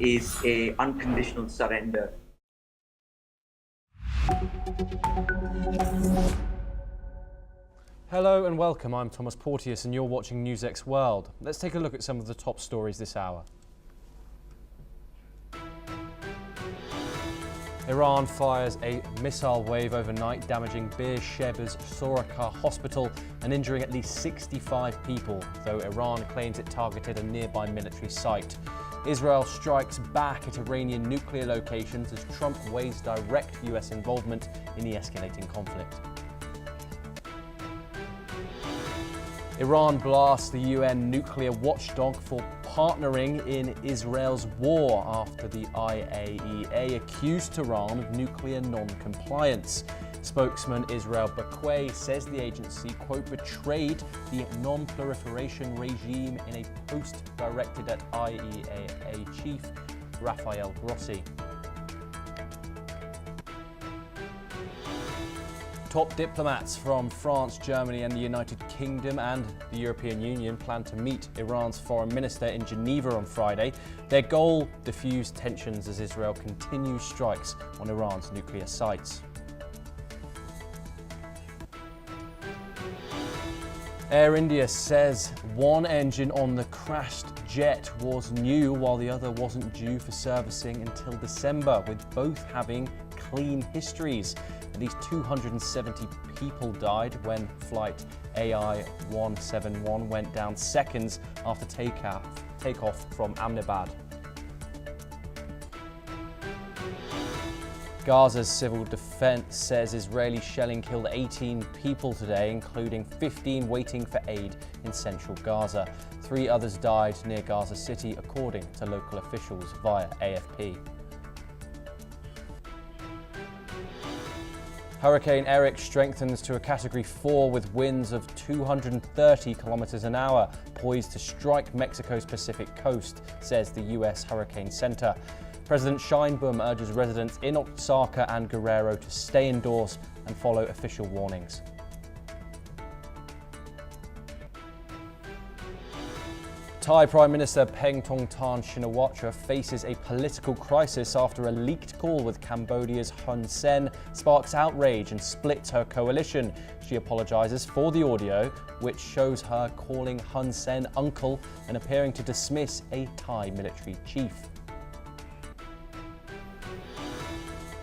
is an unconditional surrender. Hello and welcome, I'm Thomas Porteous and you're watching NewsX World. Let's take a look at some of the top stories this hour. Iran fires a missile wave overnight, damaging Beersheba's Soraka hospital and injuring at least 65 people, though Iran claims it targeted a nearby military site. Israel strikes back at Iranian nuclear locations as Trump weighs direct US involvement in the escalating conflict. Iran blasts the UN nuclear watchdog for partnering in Israel's war after the IAEA accused Tehran of nuclear non-compliance. Spokesman Israel Bakway says the agency, quote, betrayed the non-proliferation regime in a post directed at IAEA chief Rafael Grossi. Top diplomats from France, Germany and the United Kingdom and the European Union plan to meet Iran's foreign minister in Geneva on Friday. Their goal, diffuse tensions as Israel continues strikes on Iran's nuclear sites. Air India says one engine on the crashed jet was new while the other wasn't due for servicing until December, with both having clean histories. At least 270 people died when flight AI 171 went down seconds after takeoff from Ahmedabad. Gaza's civil defense says Israeli shelling killed 18 people today, including 15 waiting for aid in central Gaza. 3 others died near Gaza City, according to local officials via AFP. Hurricane Eric strengthens to a Category 4 with winds of 230 kilometers an hour, poised to strike Mexico's Pacific coast, says the U.S. Hurricane Center. President Sheinbaum urges residents in Oaxaca and Guerrero to stay indoors and follow official warnings. Thai Prime Minister Paetongtarn Shinawatra faces a political crisis after a leaked call with Cambodia's Hun Sen sparks outrage and splits her coalition. She apologises for the audio, which shows her calling Hun Sen uncle and appearing to dismiss a Thai military chief.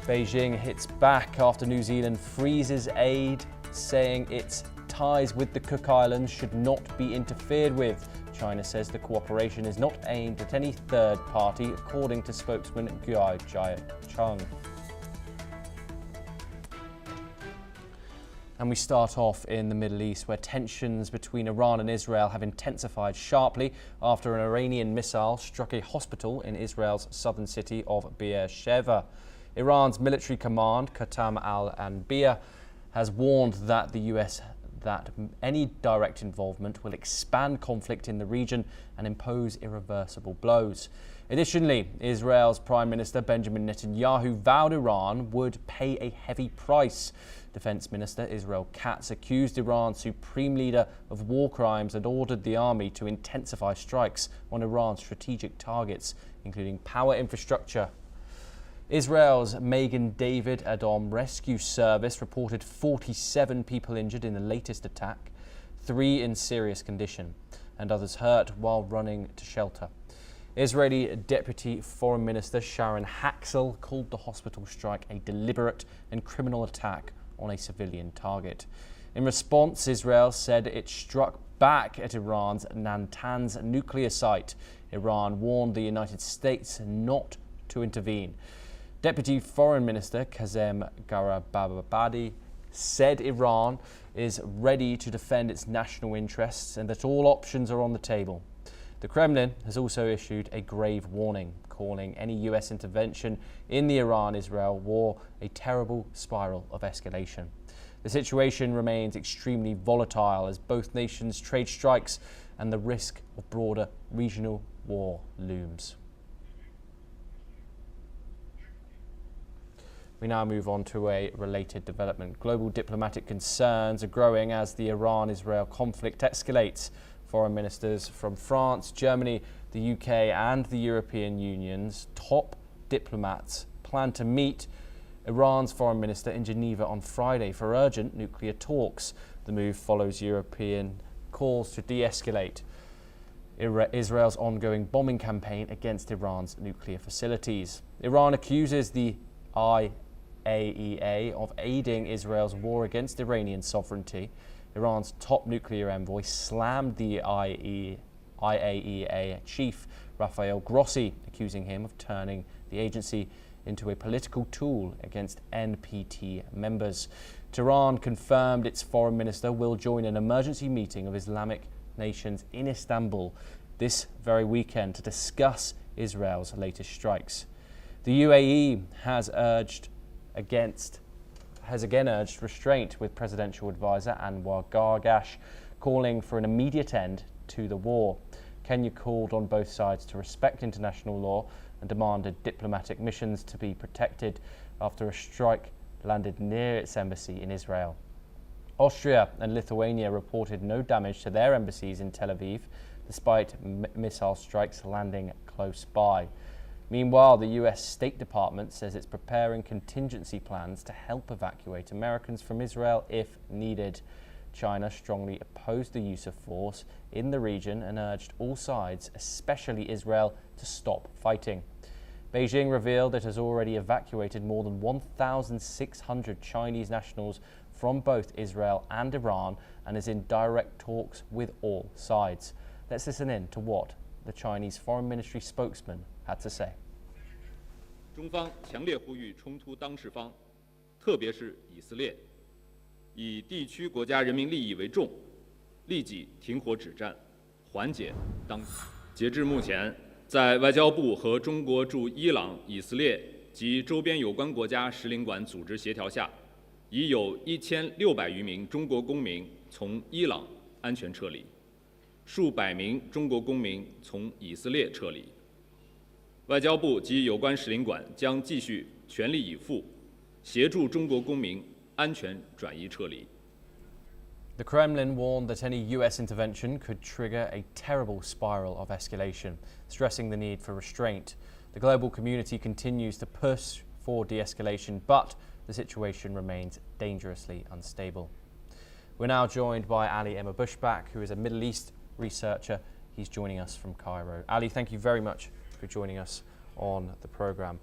Beijing hits back after New Zealand freezes aid, saying its ties with the Cook Islands should not be interfered with. China says the cooperation is not aimed at any third party, according to spokesman Guai Jia-chung. And we start off in the Middle East, where tensions between Iran and Israel have intensified sharply after an Iranian missile struck a hospital in Israel's southern city of Beersheba. Iran's military command, Qatam al-Anbiya, has warned that the US that any direct involvement will expand conflict in the region and impose irreversible blows. Additionally, Israel's Prime Minister Benjamin Netanyahu vowed Iran would pay a heavy price. Defense Minister Israel Katz accused Iran's supreme leader of war crimes and ordered the army to intensify strikes on Iran's strategic targets, including power infrastructure. Israel's Magen David Adom Rescue Service reported 47 people injured in the latest attack, 3 in serious condition, and others hurt while running to shelter. Israeli Deputy Foreign Minister Sharon Haxel called the hospital strike a deliberate and criminal attack on a civilian target. In response, Israel said it struck back at Iran's Natanz nuclear site. Iran warned the United States not to intervene. Deputy Foreign Minister Kazem Garababadi said Iran is ready to defend its national interests and that all options are on the table. The Kremlin has also issued a grave warning, calling any US intervention in the Iran-Israel war a terrible spiral of escalation. The situation remains extremely volatile as both nations trade strikes and the risk of broader regional war looms. We now move on to a related development. Global diplomatic concerns are growing as the Iran-Israel conflict escalates Foreign ministers from France, Germany, the UK and the European Union's top diplomats plan to meet Iran's foreign minister in Geneva on Friday for urgent nuclear talks. The move follows European calls to de-escalate Israel's ongoing bombing campaign against Iran's nuclear facilities. Iran accuses the IAEA of aiding Israel's war against Iranian sovereignty. Iran's top nuclear envoy slammed the IAEA chief, Rafael Grossi, accusing him of turning the agency into a political tool against NPT members. Tehran confirmed its foreign minister will join an emergency meeting of Islamic nations in Istanbul this very weekend to discuss Israel's latest strikes. The UAE has again urged restraint, with presidential advisor Anwar Gargash calling for an immediate end to the war. Kenya called on both sides to respect international law and demanded diplomatic missions to be protected after a strike landed near its embassy in Israel. Austria and Lithuania reported no damage to their embassies in Tel Aviv, despite missile strikes landing close by. Meanwhile, the US State Department says it's preparing contingency plans to help evacuate Americans from Israel if needed. China strongly opposed the use of force in the region and urged all sides, especially Israel, to stop fighting. Beijing revealed it has already evacuated more than 1,600 Chinese nationals from both Israel and Iran and is in direct talks with all sides. Let's listen in to what the Chinese Foreign Ministry spokesman had to say. 中方强烈呼吁冲突当事方，特别是以色列，以地区国家人民利益为重，立即停火止战，缓解当。截至目前，在外交部和中国驻伊朗、以色列及周边有关国家使领馆组织协调下，已有1600余名中国公民从伊朗安全撤离，数百名中国公民从以色列撤离。外交部及有关使领馆将继续全力以赴，协助中国公民安全转移撤离。 The Kremlin warned that any US intervention could trigger a terrible spiral of escalation, stressing the need for restraint. The global community continues to push for de-escalation, but the situation remains dangerously unstable. We're now joined by Ali Emma Bushback, who is a Middle East researcher. He's joining us from Cairo. Ali, thank you very much for joining us on the programme.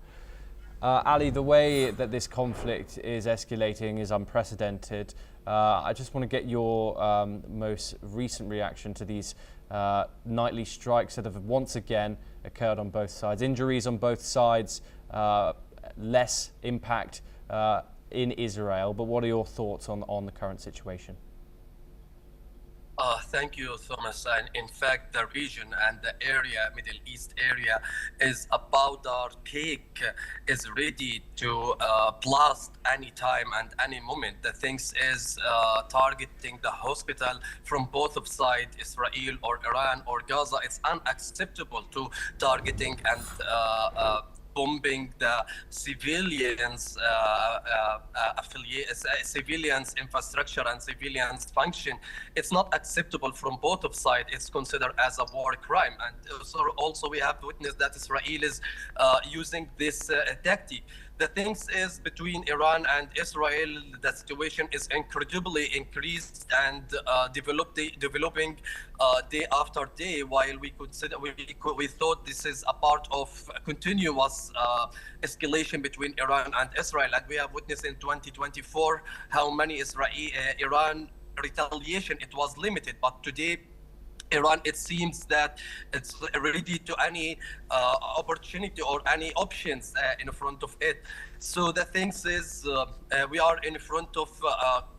Ali, the way that this conflict is escalating is unprecedented. I just want to get your most recent reaction to these nightly strikes that have once again occurred on both sides. Injuries on both sides, less impact in Israel, but what are your thoughts on the current situation? Thank you, Thomas. And in fact, the region and the area, Middle East area, is about our peak, is ready to blast any time and any moment. The things is targeting the hospital from both of sides, Israel or Iran or Gaza. It's unacceptable to targeting and bombing the civilians, civilians infrastructure and civilians function. It's not acceptable from both of sides. It's considered as a war crime. And also we have witnessed that Israel is using this tactic. The things is between Iran and Israel, the situation is incredibly increased and developing day after day. While we thought this is a part of a continuous escalation between Iran and Israel, and we have witnessed in 2024 how many Iran retaliation it was limited, but today. Iran, it seems that it's ready to any opportunity or any options in front of it. So the thing is, we are in front of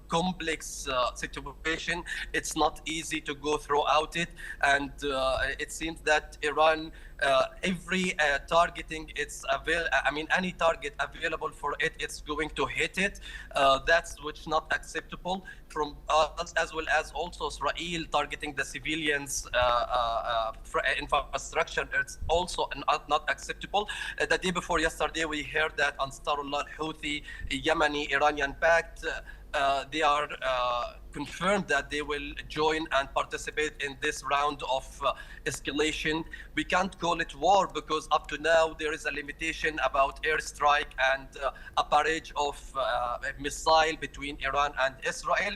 complex situation. It's not easy to go throughout it, and it seems that Iran, every targeting, any target available for it, it's going to hit it. That's which not acceptable from us, as well as also Israel targeting the civilians infrastructure. It's also not acceptable. The day before yesterday, we heard that Ansarullah al-Houthi, Yemeni Iranian pact, they are confirmed that they will join and participate in this round of escalation. We can't call it war because up to now there is a limitation about airstrike and a barrage of missile between Iran and Israel.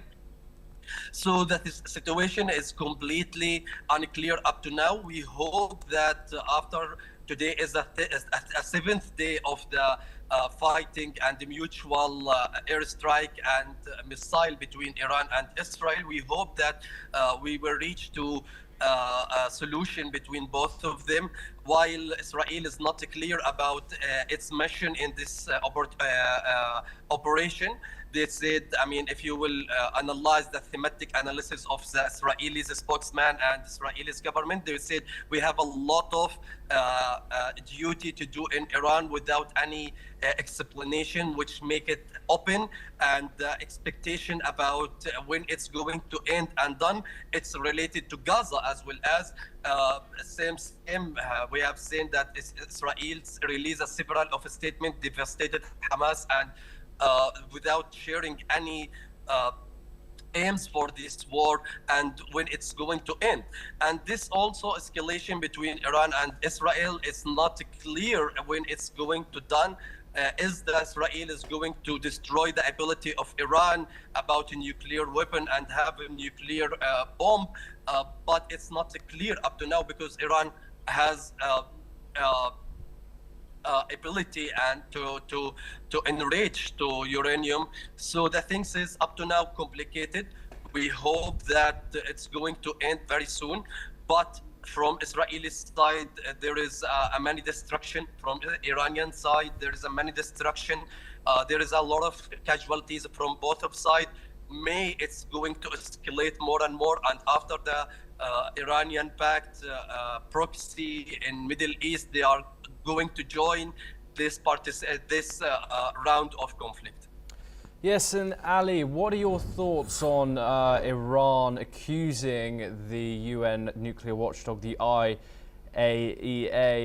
So that this situation is completely unclear up to now. We hope that after today is a seventh day of the fighting and the mutual airstrike and missile between Iran and Israel. We hope that we will reach to a solution between both of them, while Israel is not clear about its mission in this operation. They said, I mean, if you will analyze the thematic analysis of the Israeli spokesman and Israeli government, they said we have a lot of duty to do in Iran without any explanation, which make it open, and the expectation about when it's going to end and done. It's related to Gaza as well as we have seen that Israel released several of a statement devastated Hamas and without sharing any aims for this war and when it's going to end. And this also escalation between Iran and Israel is not clear when it's going to done. Is that Israel is going to destroy the ability of Iran about a nuclear weapon and have a nuclear bomb, but it's not clear up to now because Iran has ability and to enrich to uranium. So the things is up to now complicated. We hope that it's going to end very soon, but from Israeli side there is a many destruction. From the Iranian side there is a many destruction. There is a lot of casualties from both of sides. May it's going to escalate more and more, and after the Iranian pact proxy in Middle East, they are going to join this round of conflict. Yes, and Ali, what are your thoughts on Iran accusing the UN nuclear watchdog, the IAEA,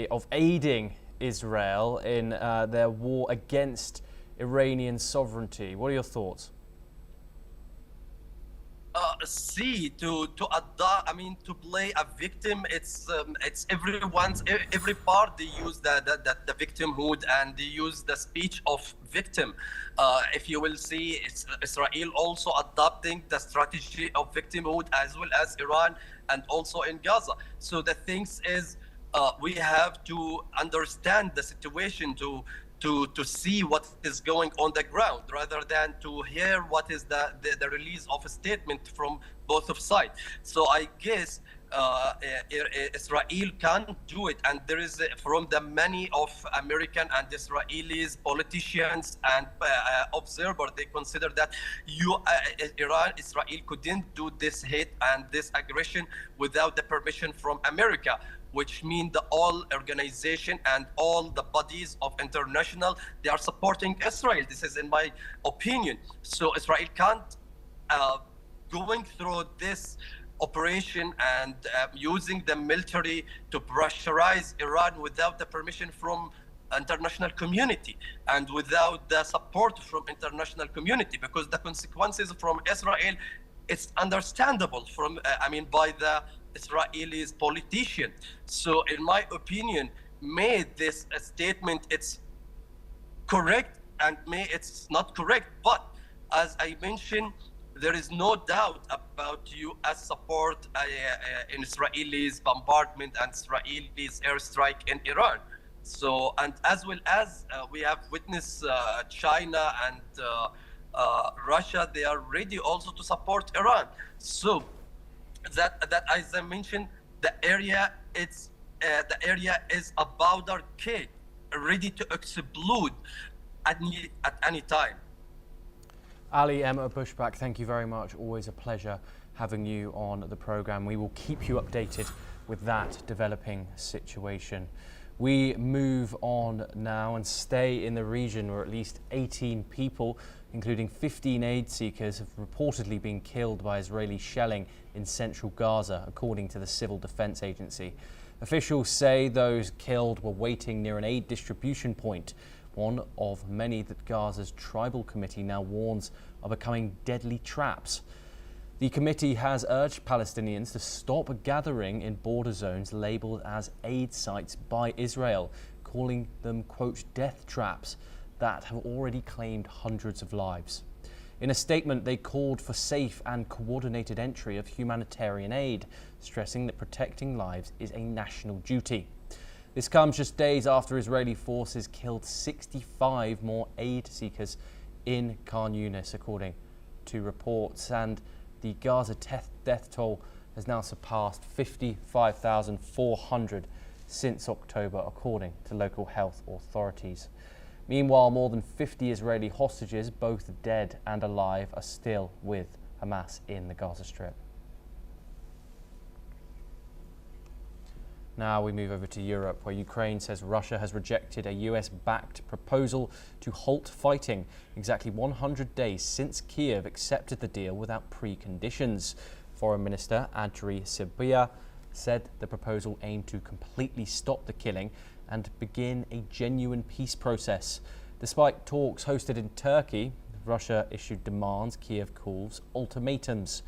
of aiding Israel in their war against Iranian sovereignty? What are your thoughts? To play a victim, it's every part they use the victimhood and they use the speech of victim. If you will see, it's Israel also adopting the strategy of victimhood as well as Iran and also in Gaza. So the things is we have to understand the situation to see what is going on the ground rather than to hear what is the release of a statement from both of sides. So I guess Israel can't do it, and there is from the many of American and Israelis politicians and observers, they consider that Israel couldn't do this hate and this aggression without the permission from America, which means the all organization and all the bodies of international, they are supporting Israel. This is in my opinion. So Israel can't going through this operation and using the military to pressurize Iran without the permission from international community and without the support from international community, because the consequences from Israel, it's understandable from by the Israelis politician. So in my opinion, may this statement it's correct and may it's not correct, but as I mentioned, there is no doubt about U.S. support in Israelis bombardment and Israelis airstrike in Iran. So, and as well as we have witnessed China and Russia, they are ready also to support Iran. So that as I mentioned, the area is a powder keg, ready to explode at any time. Ali Emma Bushback, thank you very much. Always a pleasure having you on the programme. We will keep you updated with that developing situation. We move on now and stay in the region where at least 18 people, including 15 aid seekers, have reportedly been killed by Israeli shelling in central Gaza, according to the Civil Defense Agency. Officials say those killed were waiting near an aid distribution point, one of many that Gaza's tribal committee now warns are becoming deadly traps. The committee has urged Palestinians to stop gathering in border zones labelled as aid sites by Israel, calling them, quote, death traps that have already claimed hundreds of lives. In a statement, they called for safe and coordinated entry of humanitarian aid, stressing that protecting lives is a national duty. This comes just days after Israeli forces killed 65 more aid seekers in Khan Yunis, according to reports, and the Gaza death toll has now surpassed 55,400 since October, according to local health authorities. Meanwhile, more than 50 Israeli hostages, both dead and alive, are still with Hamas in the Gaza Strip. Now we move over to Europe, where Ukraine says Russia has rejected a US-backed proposal to halt fighting exactly 100 days since Kiev accepted the deal without preconditions. Foreign Minister Andriy Sybiha said the proposal aimed to completely stop the killing and begin a genuine peace process. Despite talks hosted in Turkey, Russia issued demands, Kiev calls ultimatums.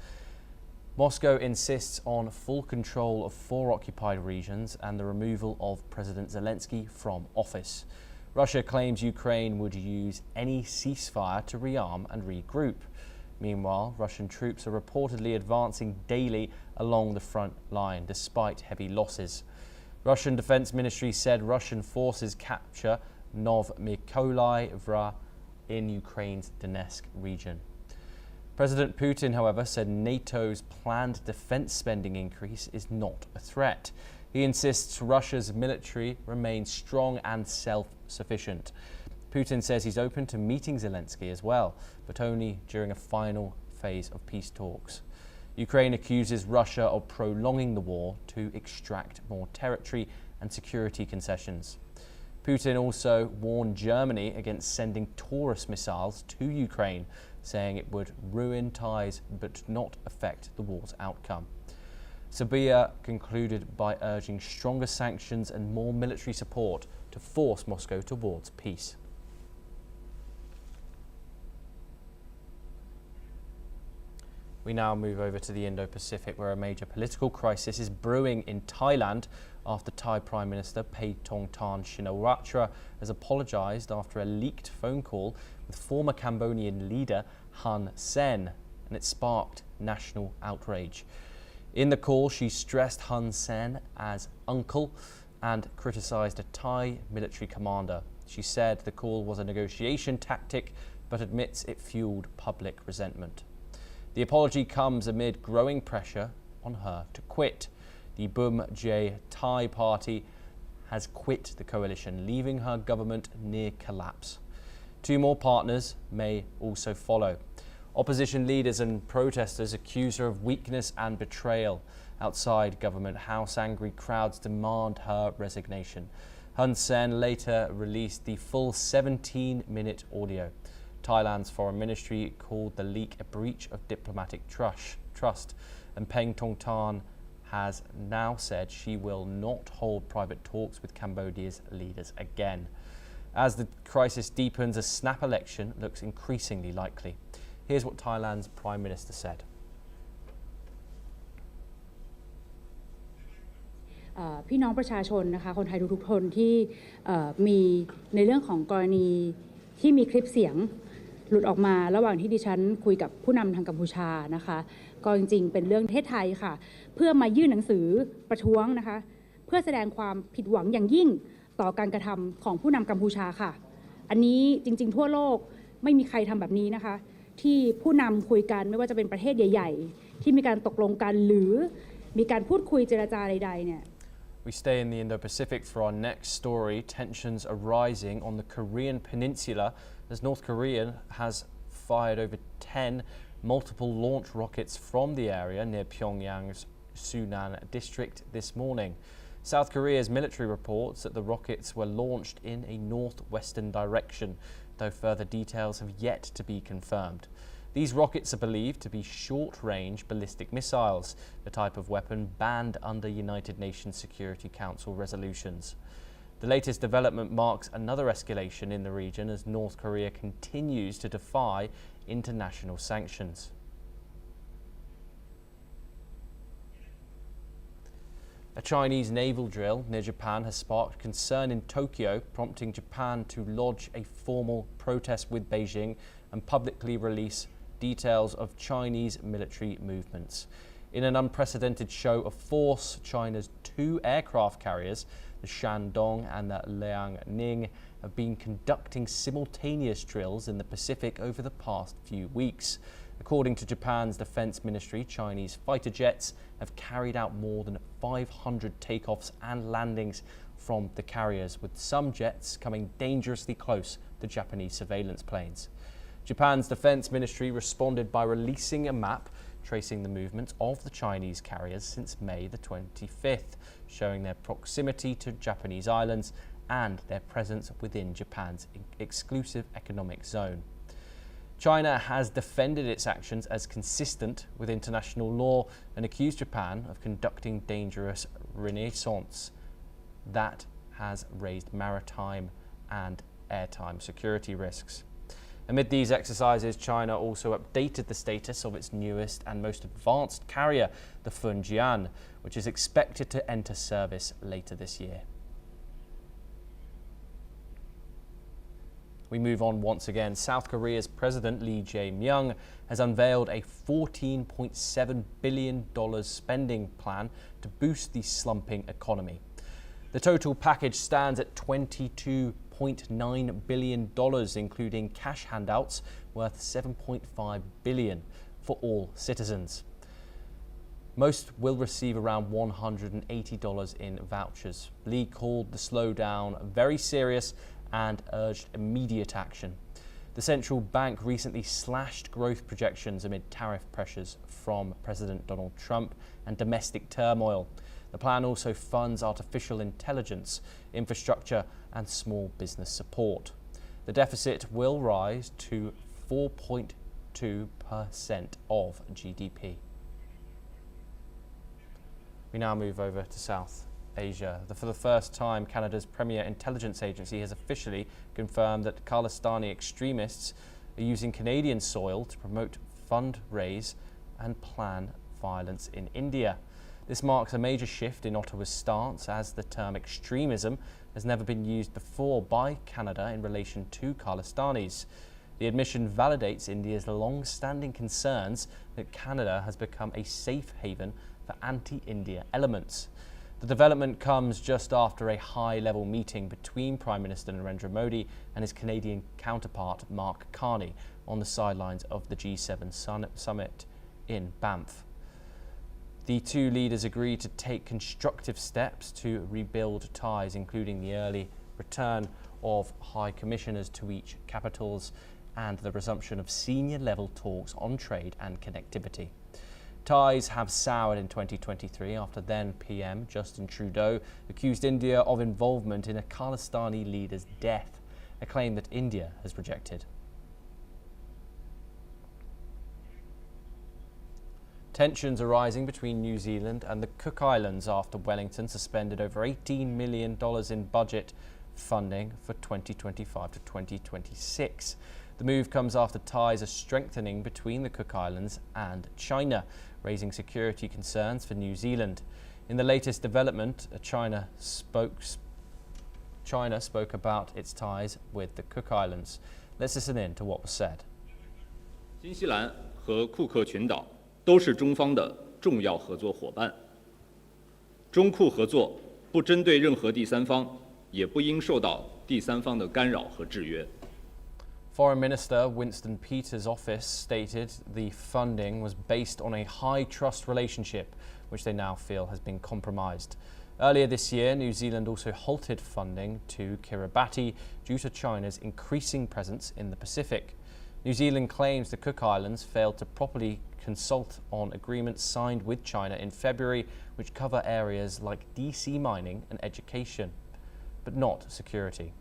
Moscow insists on full control of 4 occupied regions and the removal of President Zelensky from office. Russia claims Ukraine would use any ceasefire to rearm and regroup. Meanwhile, Russian troops are reportedly advancing daily along the front line despite heavy losses. Russian Defense Ministry said Russian forces capture Novomykolaiv in Ukraine's Donetsk region. President Putin, however, said NATO's planned defense spending increase is not a threat. He insists Russia's military remains strong and self-sufficient. Putin says he's open to meeting Zelensky as well, but only during a final phase of peace talks. Ukraine accuses Russia of prolonging the war to extract more territory and security concessions. Putin also warned Germany against sending Taurus missiles to Ukraine, saying it would ruin ties but not affect the war's outcome. Sybiha concluded by urging stronger sanctions and more military support to force Moscow towards peace. We now move over to the Indo-Pacific, where a major political crisis is brewing in Thailand after Thai Prime Minister Paetongtarn Shinawatra has apologised after a leaked phone call with former Cambodian leader Hun Sen, and it sparked national outrage. In the call, she stressed Hun Sen as uncle and criticised a Thai military commander. She said the call was a negotiation tactic, but admits it fuelled public resentment. The apology comes amid growing pressure on her to quit. The Bum Jay Thai party has quit the coalition, leaving her government near collapse. 2 more partners may also follow. Opposition leaders and protesters accuse her of weakness and betrayal. Outside Government House, angry crowds demand her resignation. Hun Sen later released the full 17-minute audio. Thailand's foreign ministry called the leak a breach of diplomatic trust, and Paetongtarn has now said she will not hold private talks with Cambodia's leaders again. As the crisis deepens, a snap election looks increasingly likely. Here's what Thailand's Prime Minister said. พี่น้องประชาชนนะคะคนไทยทุกๆคนที่มีในเรื่องของกรณีที่มีคลิปเสียงหลุดออกมาระหว่างที่ดิฉันคุยกับผู้นำทางกัมพูชานะคะก็จริงๆเป็นเรื่องประเทศไทยค่ะเพื่อมายื่นหนังสือประท้วงนะคะเพื่อแสดงความผิดหวังอย่างยิ่งต่อการกระทำของผู้นำกัมพูชาค่ะอันนี้จริงๆทั่วโลกไม่มีใครทำแบบนี้นะคะที่ผู้นำคุยกันไม่ว่าจะเป็นประเทศใหญ่ๆที่มีการตกลงกันหรือมีการพูดคุยเจรจาใดๆเนี่ย We stay in the Indo-Pacific for our next story. Tensions are rising on the Korean peninsula as North Korea has fired over 10 multiple launch rockets from the area near Pyongyang's Sunan district this morning. South Korea's military reports that the rockets were launched in a northwestern direction, though further details have yet to be confirmed. These rockets are believed to be short-range ballistic missiles, the type of weapon banned under United Nations Security Council resolutions. The latest development marks another escalation in the region as North Korea continues to defy international sanctions. A Chinese naval drill near Japan has sparked concern in Tokyo, prompting Japan to lodge a formal protest with Beijing and publicly release details of Chinese military movements. In an unprecedented show of force, China's two aircraft carriers, the Shandong and the Liaoning, have been conducting simultaneous drills in the Pacific over the past few weeks. According to Japan's defense ministry, Chinese fighter jets have carried out more than 500 takeoffs and landings from the carriers, with some jets coming dangerously close to Japanese surveillance planes. Japan's defense ministry responded by releasing a map tracing the movement of the Chinese carriers since May the 25th, showing their proximity to Japanese islands and their presence within Japan's exclusive economic zone. China has defended its actions as consistent with international law and accused Japan of conducting dangerous renaissance that has raised maritime and airtime security risks. Amid these exercises, China also updated the status of its newest and most advanced carrier, the Funjian, which is expected to enter service later this year. We move on once again. South Korea's President Lee Jae-myung has unveiled a $14.7 billion spending plan to boost the slumping economy. The total package stands at $22.9 billion, including cash handouts worth $7.5 billion for all citizens. Most will receive around $180 in vouchers. Lee called the slowdown very serious and urged immediate action. The central bank recently slashed growth projections amid tariff pressures from President Donald Trump and domestic turmoil. The plan also funds artificial intelligence, infrastructure and small business support. The deficit will rise to 4.2% of GDP. We now move over to South Asia. For the first time, Canada's premier intelligence agency has officially confirmed that Khalistani extremists are using Canadian soil to promote, fundraise and plan violence in India. This marks a major shift in Ottawa's stance, as the term extremism has never been used before by Canada in relation to Khalistanis. The admission validates India's long-standing concerns that Canada has become a safe haven for anti-India elements. The development comes just after a high-level meeting between Prime Minister Narendra Modi and his Canadian counterpart Mark Carney on the sidelines of the G7 summit in Banff. The two leaders agreed to take constructive steps to rebuild ties, including the early return of high commissioners to each capitals and the resumption of senior-level talks on trade and connectivity. Ties have soured in 2023 after then PM Justin Trudeau accused India of involvement in a Khalistani leader's death, a claim that India has rejected. Tensions are rising between New Zealand and the Cook Islands after Wellington suspended over $18 million in budget funding for 2025 to 2026. The move comes after ties are strengthening between the Cook Islands and China, raising security concerns for New Zealand. In the latest development, China spoke about its ties with the Cook Islands. Let's listen in to what was said. 新西兰和库克群岛都是中方的重要合作伙伴。中库合作不针对任何第三方，也不应受到第三方的干扰和制约。 Foreign Minister Winston Peters' office stated the funding was based on a high-trust relationship, which they now feel has been compromised. Earlier this year, New Zealand also halted funding to Kiribati due to China's increasing presence in the Pacific. New Zealand claims the Cook Islands failed to properly consult on agreements signed with China in February, which cover areas like DC mining and education, but not security.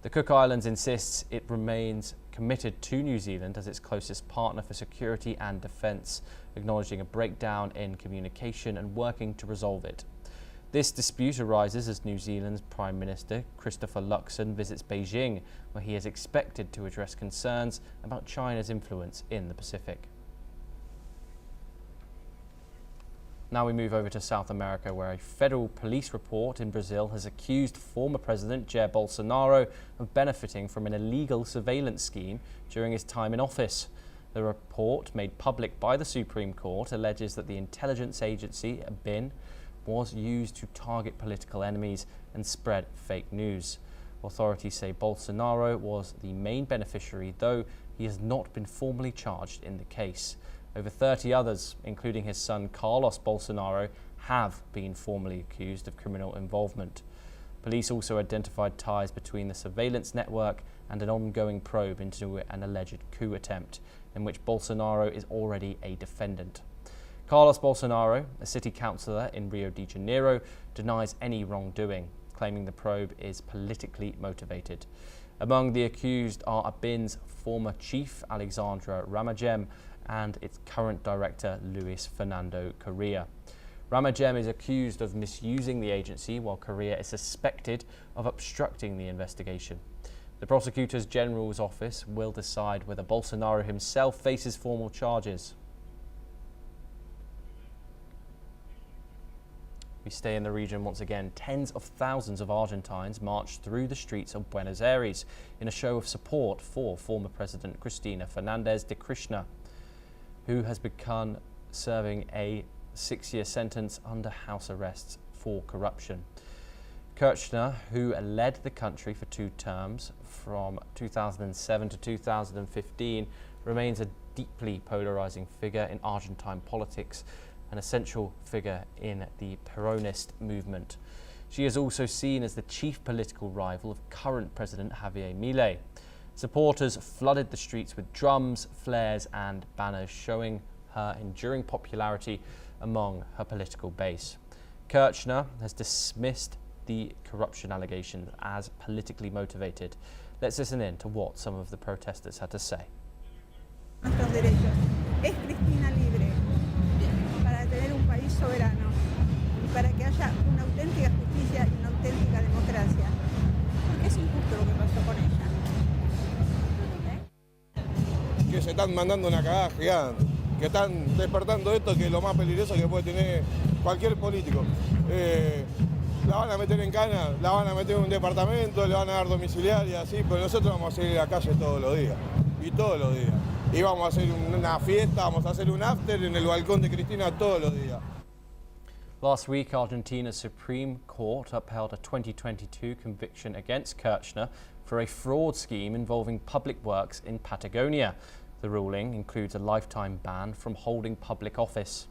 The Cook Islands insists it remains committed to New Zealand as its closest partner for security and defence, acknowledging a breakdown in communication and working to resolve it. This dispute arises as New Zealand's Prime Minister Christopher Luxon visits Beijing, where he is expected to address concerns about China's influence in the Pacific. Now we move over to South America, where a federal police report in Brazil has accused former President Jair Bolsonaro of benefiting from an illegal surveillance scheme during his time in office. The report, made public by the Supreme Court, alleges that the intelligence agency, BIN, was used to target political enemies and spread fake news. Authorities say Bolsonaro was the main beneficiary, though he has not been formally charged in the case. Over 30 others, including his son Carlos Bolsonaro, have been formally accused of criminal involvement. Police also identified ties between the surveillance network and an ongoing probe into an alleged coup attempt, in which Bolsonaro is already a defendant. Carlos Bolsonaro, a city councillor in Rio de Janeiro, denies any wrongdoing, claiming the probe is politically motivated. Among the accused are BIN's former chief, Alexandra Ramagem, and its current director, Luis Fernando Correa. Ramagem is accused of misusing the agency, while Correa is suspected of obstructing the investigation. The Prosecutor General's office will decide whether Bolsonaro himself faces formal charges. We stay in the region once again. Tens of thousands of Argentines marched through the streets of Buenos Aires in a show of support for former President Cristina Fernández de Kirchner, who has begun serving a 6-year sentence under house arrest for corruption. Kirchner, who led the country for 2 terms from 2007 to 2015, remains a deeply polarizing figure in Argentine politics, an essential figure in the Peronist movement. She is also seen as the chief political rival of current President Javier Milei. Supporters flooded the streets with drums, flares and banners, showing her enduring popularity among her political base. Kirchner has dismissed the corruption allegations as politically motivated. Let's listen in to what some of the protesters had to say. Nuestros derechos. Es Cristina libre para tener un país soberano y para que haya una auténtica justicia y una auténtica democracia. Porque es injusto lo que pasó con ella. Que se están mandando una cagada gigante, que están despertando esto, que es lo más peligroso que puede tener cualquier político. La van a meter en cana, la van a meter en un departamento, le van a dar domiciliaria, así, pero nosotros vamos a salir a la calle todos los días, y todos los días. Y vamos a hacer una fiesta, vamos a hacer un after en el balcón de Cristina todos los días. Last week, Argentina's Supreme Court upheld a 2022 conviction against Kirchner for a fraud scheme involving public works in Patagonia. The ruling includes a lifetime ban from holding public office.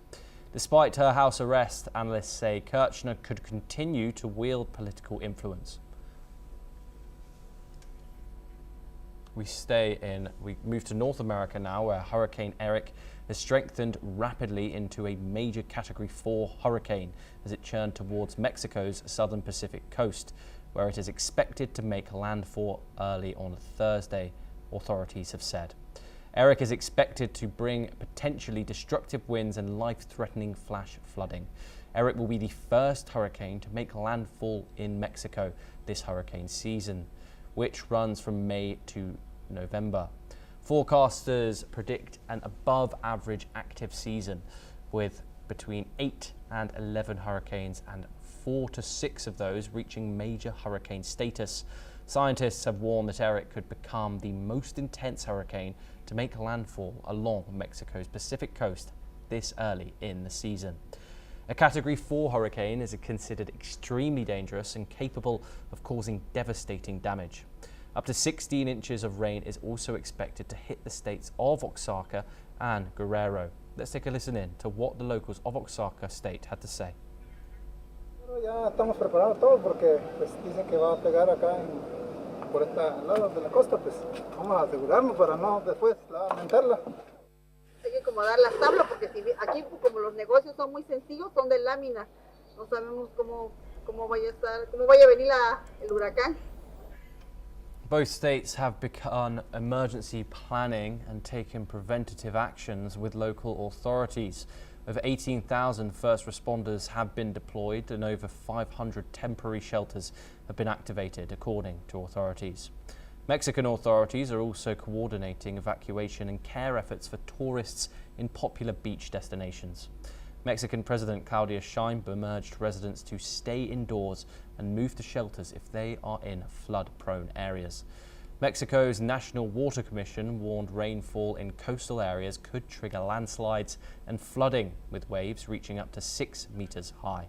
Despite her house arrest, analysts say Kirchner could continue to wield political influence. We move to North America now, where Hurricane Eric has strengthened rapidly into a major Category 4 hurricane as it churned towards Mexico's southern Pacific coast, where it is expected to make landfall early on Thursday, authorities have said. Eric is expected to bring potentially destructive winds and life-threatening flash flooding. Eric will be the first hurricane to make landfall in Mexico this hurricane season, which runs from May to November. Forecasters predict an above-average active season, with between 8 and 11 hurricanes and 4 to 6 of those reaching major hurricane status. Scientists have warned that Eric could become the most intense hurricane to make landfall along Mexico's Pacific coast this early in the season. A Category 4 hurricane is considered extremely dangerous and capable of causing devastating damage. Up to 16 inches of rain is also expected to hit the states of Oaxaca and Guerrero. Let's take a listen in to what the locals of Oaxaca state had to say. Ya estamos preparados todos porque pues dicen que va a pegar acá por esta lado de la costa, pues vamos a asegurarnos para no después lamentarla. Hay que acomodar las tablas porque si aquí como los negocios son muy sencillos, son de lámina, no sabemos cómo vaya a venir el huracán. Both states have begun emergency planning and taken preventative actions with local authorities. Over 18,000 first responders have been deployed and over 500 temporary shelters have been activated, according to authorities. Mexican authorities are also coordinating evacuation and care efforts for tourists in popular beach destinations. Mexican President Claudia Sheinbaum urged residents to stay indoors and move to shelters if they are in flood-prone areas. Mexico's National Water Commission warned rainfall in coastal areas could trigger landslides and flooding, with waves reaching up to 6 meters high.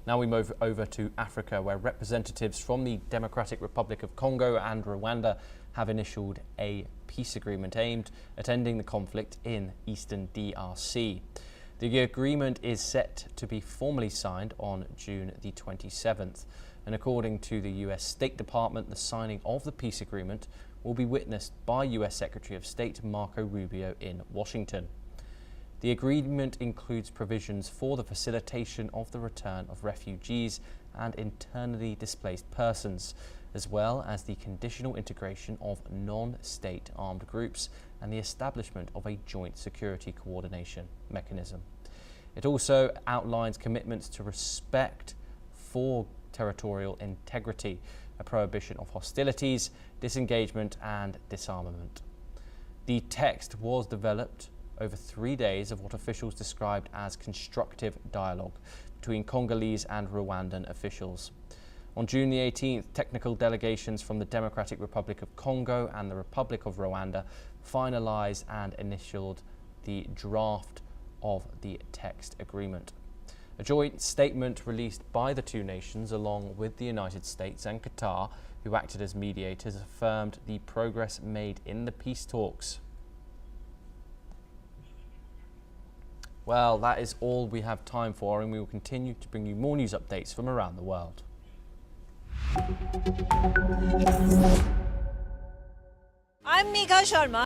Now we move over to Africa, where representatives from the Democratic Republic of Congo and Rwanda have initialed a peace agreement aimed at ending the conflict in eastern DRC. The agreement is set to be formally signed on June the 27th. And according to the US State Department, the signing of the peace agreement will be witnessed by US Secretary of State Marco Rubio in Washington. The agreement includes provisions for the facilitation of the return of refugees and internally displaced persons, as well as the conditional integration of non-state armed groups and the establishment of a joint security coordination mechanism. It also outlines commitments to respect for territorial integrity, a prohibition of hostilities, disengagement and disarmament. The text was developed over 3 days of what officials described as constructive dialogue between Congolese and Rwandan officials. On June the 18th, technical delegations from the Democratic Republic of Congo and the Republic of Rwanda finalized and initialed the draft of the text agreement. A joint statement released by the two nations, along with the United States and Qatar, who acted as mediators, affirmed the progress made in the peace talks. Well, that is all we have time for, and we will continue to bring you more news updates from around the world. I'm Megha Sharma.